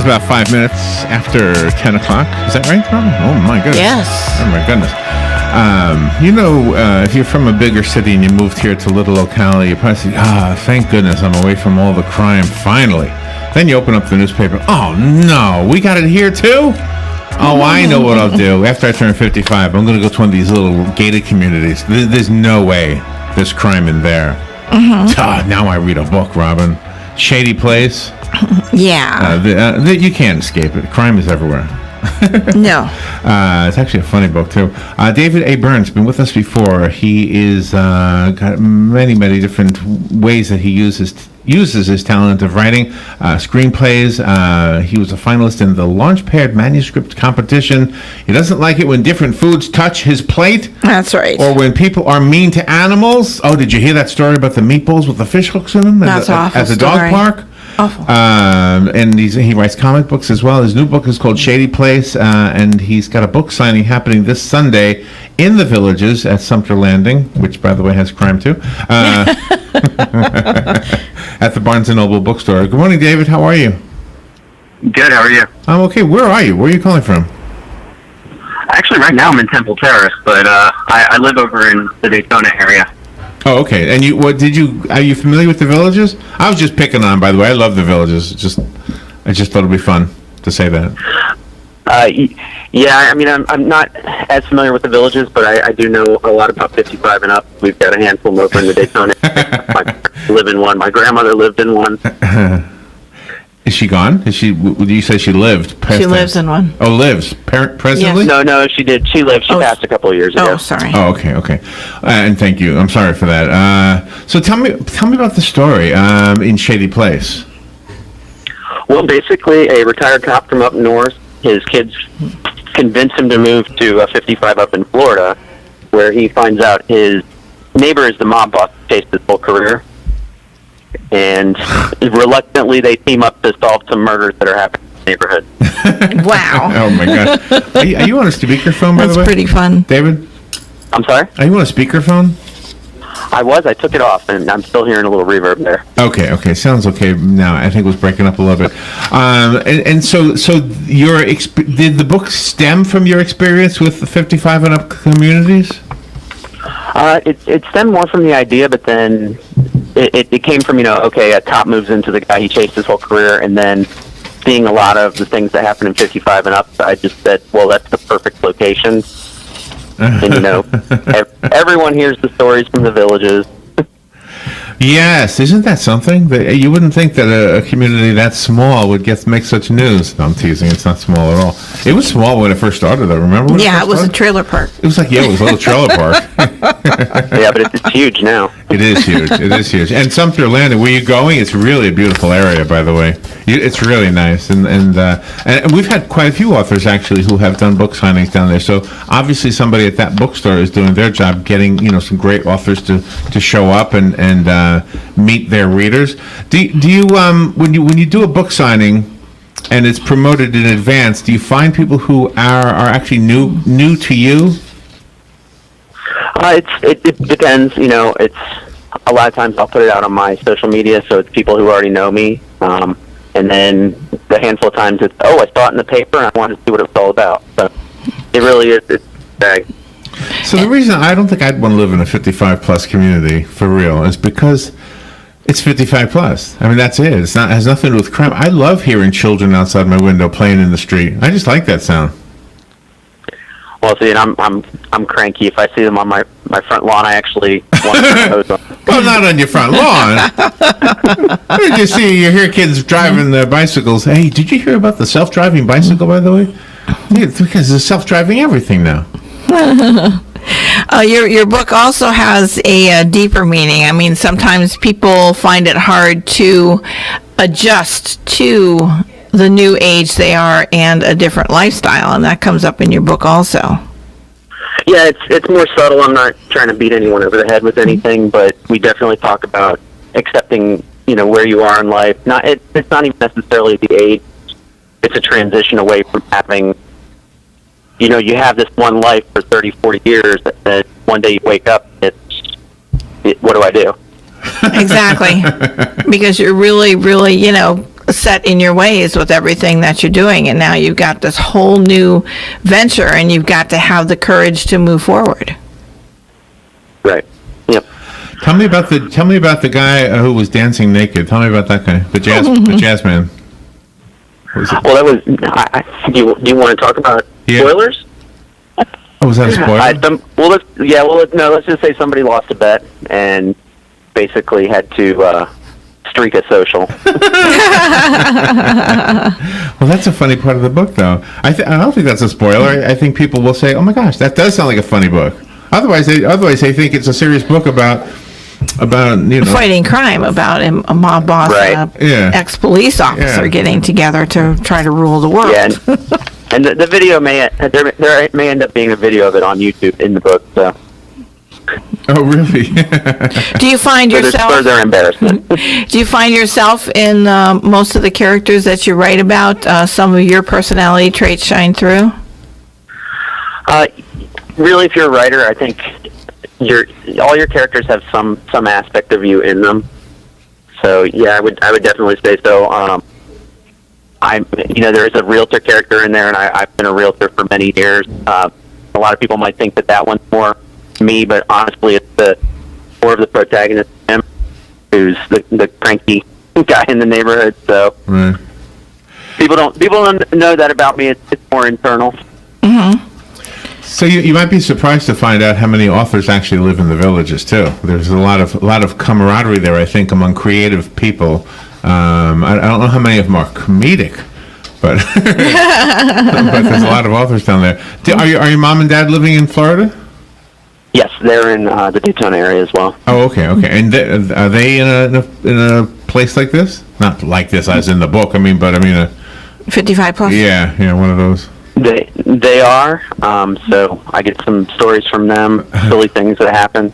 It's about 5 minutes after 10 o'clock. Is that right, Robin? Oh, my goodness. Yes. Oh, my goodness. If you're from a bigger city and you moved here to a little locality, you probably say, thank goodness I'm away from all the crime, finally. Then you open up the newspaper. Oh, no, we got it here, too? Oh, I know what I'll do. After I turn 55, I'm going to go to one of these little gated communities. There's no way there's crime in there. Now I read a book, Robin. Shady place. Yeah. You can't escape it. Crime is everywhere. No. It's actually a funny book, too. David A. Byrne's been with us before. He is got many, many different ways that he uses his talent of writing screenplays. He was a finalist in the Launchpad Manuscript Competition. He doesn't like it when different foods touch his plate. That's right. Or when people are mean to animals. Oh, did you hear that story about the meatballs with the fish hooks in them? That's awful. At the dog park? Awful. And he writes comic books as well. His new book is called Shady Place, and he's got a book signing happening this Sunday in the Villages at Sumter Landing, which, by the way, has crime too, at the Barnes & Noble bookstore. Good morning, David. How are you? Good. How are you? I'm okay. Where are you? Where are you calling from? Actually, right now I'm in Temple Terrace, but I live over in the Daytona area. Oh, okay. And are you familiar with the Villages? I was just picking on, by the way. I love the Villages. I just thought it'd be fun to say that. Yeah, I mean, I'm not as familiar with the Villages, but I do know a lot about 55 and up. We've got a handful over in the Daytona area. My parents live in one. My grandmother lived in one. Is she gone? You say she lived? She lives in one. Oh, lives presently? Yes. No, she did. She lived. She passed a couple of years ago. Oh, sorry. Oh, okay. And thank you. I'm sorry for that. So tell me about the story in Shady Place. Well, basically, a retired cop from up north, his kids convince him to move to 55 up in Florida, where he finds out his neighbor is the mob boss who chased his whole career. And reluctantly, they team up to solve some murders that are happening in the neighborhood. Wow. Oh, my God. Are you on a speakerphone, by the way? That's pretty fun. David? I'm sorry? Are you on a speakerphone? I took it off, and I'm still hearing a little reverb there. Okay. Sounds okay now. I think it was breaking up a little bit. And so did the book stem from your experience with the 55 and up communities? It stemmed more from the idea, but then it came from, a cop moves into the guy he chased his whole career, and then seeing a lot of the things that happen in 55 and up, I just said, well, that's the perfect location. And, everyone hears the stories from the Villages. Yes, isn't that something? That you wouldn't think that a community that small would make such news. No, I'm teasing. It's not small at all. It was small when it first started, though. Remember? When Yeah, it was a trailer park. It was it was a little trailer park. Yeah, but it's huge now. It is huge. And Sumter Landing, where you going? It's really a beautiful area, by the way. It's really nice, and we've had quite a few authors actually who have done book signings down there. So obviously, somebody at that bookstore is doing their job, getting some great authors to show up and meet their readers. Do you when you do a book signing and it's promoted in advance, do you find people who are actually new to you? It depends. It's a lot of times I'll put it out on my social media, so it's people who already know me. And then the handful of times it's, I saw it in the paper and I wanted to see what it was all about. So it really is. So the reason I don't think I'd want to live in a 55 plus community for real is because it's 55 plus. I mean, that's it. It has nothing to do with crime. I love hearing children outside my window playing in the street. I just like that sound. Well, see, and I'm cranky. If I see them on my front lawn, I actually want to turn those on. Well, not on your front lawn. You hear kids driving their bicycles. Hey, did you hear about the self-driving bicycle, by the way? Yeah, because it's self-driving everything now. Your book also has a deeper meaning. I mean, sometimes people find it hard to adjust to the new age they are and a different lifestyle, and that comes up in your book also. Yeah, it's more subtle. I'm not trying to beat anyone over the head with anything, but we definitely talk about accepting, where you are in life. It's not even necessarily the age. It's a transition away from having, you have this one life for 30, 40 years, that one day you wake up, what do I do? Exactly. Because you're really, really, set in your ways with everything that you're doing, and now you've got this whole new venture, and you've got to have the courage to move forward. Right. Yep. Tell me about the guy who was dancing naked. Tell me about that guy, the jazz man. What was it? Well, that was. Do you want to talk about spoilers? Oh, was that a spoiler? Let's just say somebody lost a bet and basically had to streak a social. Well, that's a funny part of the book, though. I don't think that's a spoiler. I think people will say, "Oh my gosh, that does sound like a funny book." Otherwise, they think it's a serious book about fighting crime, about a mob boss, Right. ex-police officer getting together to try to rule the world. Yeah, and the video there may end up being a video of it on YouTube in the book. So. Oh, really? Do you find yourself further embarrassment? Do you find yourself in most of the characters that you write about? Some of your personality traits shine through. Really, if you're a writer, I think all your characters have some aspect of you in them. So yeah, I would definitely say so. There is a realtor character in there, and I've been a realtor for many years. A lot of people might think that one's more me, but honestly, it's more of the protagonist, him, who's the cranky guy in the neighborhood. So Right. people don't know that about me. It's more internal. Mm-hmm. So you might be surprised to find out how many authors actually live in the villages too. There's a lot of camaraderie there, I think, among creative people. I don't know how many of them are comedic, but but there's a lot of authors down there. Are your mom and dad living in Florida? Yes, they're in the Daytona area as well. Oh, okay. And are they in a place like this? Not like this, as in the book. But 55 plus. Yeah, one of those. They are. So I get some stories from them, silly things that happen.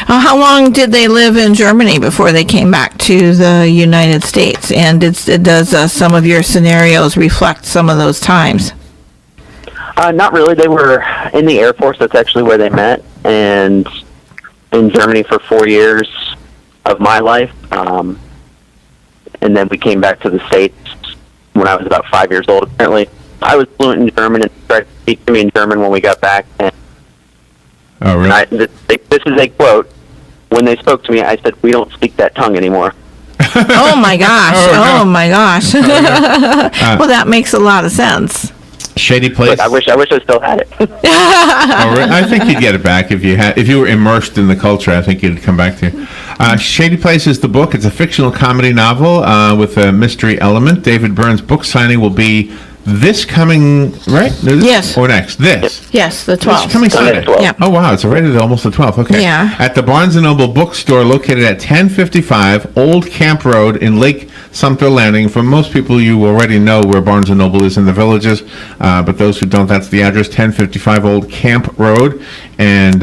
How long did they live in Germany before they came back to the United States? And does some of your scenarios reflect some of those times? Not really. They were in the Air Force. That's actually where they met, and in Germany for 4 years of my life. And then we came back to the States when I was about 5 years old. Apparently, I was fluent in German and tried to speak to me in German when we got back. And Oh, really? this is a quote. When they spoke to me, I said, "We don't speak that tongue anymore." Oh my gosh! Oh, no. Oh my gosh! Well, that makes a lot of sense. Shady Place. But I wish I still had it. I think you'd get it back if you were immersed in the culture. I think it'd come back to you. Shady Place is the book. It's a fictional comedy novel with a mystery element. David Byrne's book signing will be this coming, right? Yes. Or next? This. Yes, the 12th. It's coming Sunday. 12th. Yeah. Oh, wow. It's already almost the 12th. Okay. Yeah. At the Barnes & Noble bookstore located at 1055 Old Camp Road in Lake Sumter Landing. For most people, you already know where Barnes & Noble is in the villages. But those who don't, that's the address, 1055 Old Camp Road. And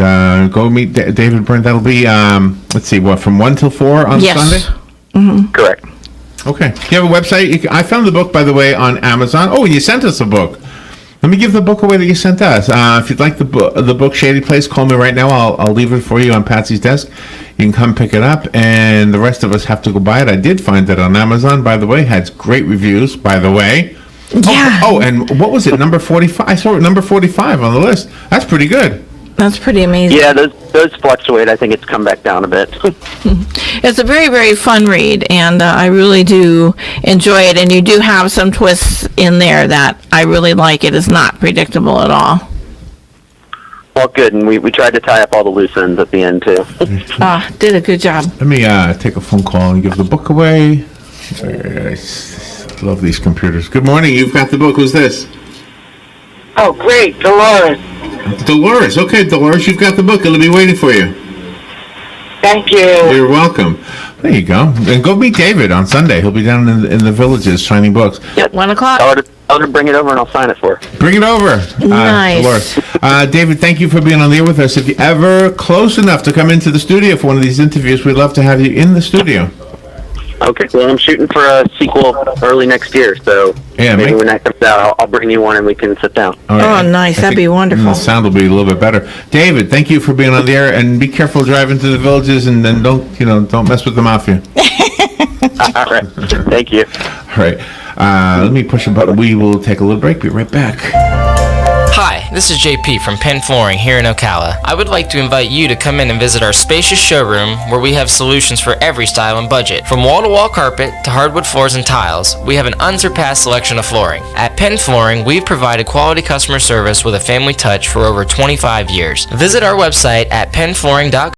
go meet David Byrne. That'll be, from 1 till 4 on Yes. Sunday? Correct. Okay. You have a website? I found the book, by the way, on Amazon. Oh, and you sent us a book. Let me give the book away that you sent us. If you'd like the book Shady Place, call me right now. I'll leave it for you on Patsy's desk. You can come pick it up, and the rest of us have to go buy it. I did find it on Amazon, by the way. Has great reviews, by the way. Yeah. Oh, and what was it? Number 45. I saw it number 45 on the list. That's pretty good. That's pretty amazing. Yeah, those fluctuate. I think it's come back down a bit. It's a very, very fun read, and I really do enjoy it. And you do have some twists in there that I really like. It is not predictable at all. Well, good, and we tried to tie up all the loose ends at the end, too. Did a good job. Let me take a phone call and give the book away. I love these computers. Good morning. You've got the book. Who's this? Oh, great, Dolores. Dolores. Okay, Dolores, you've got the book. It'll be waiting for you. Thank you. You're welcome. There you go. And go meet David on Sunday. He'll be down in the villages signing books. Yep, 1 o'clock. Tell her to bring it over, and I'll sign it for her. Bring it over. Nice. Dolores. David, thank you for being on the air with us. If you're ever close enough to come into the studio for one of these interviews, we'd love to have you in the studio. Okay, well, I'm shooting for a sequel early next year, so maybe when that comes out, I'll bring you one and we can sit down. All right. Oh, nice. That'd be wonderful. The sound will be a little bit better. David, thank you for being on the air, and be careful driving to the villages, and then don't mess with the mafia. All right. Thank you. All right. Let me push a button. We will take a little break. Be right back. Hi, this is JP from Penn Flooring here in Ocala. I would like to invite you to come in and visit our spacious showroom where we have solutions for every style and budget. From wall-to-wall carpet to hardwood floors and tiles, we have an unsurpassed selection of flooring. At Penn Flooring, we've provided quality customer service with a family touch for over 25 years. Visit our website at pennflooring.com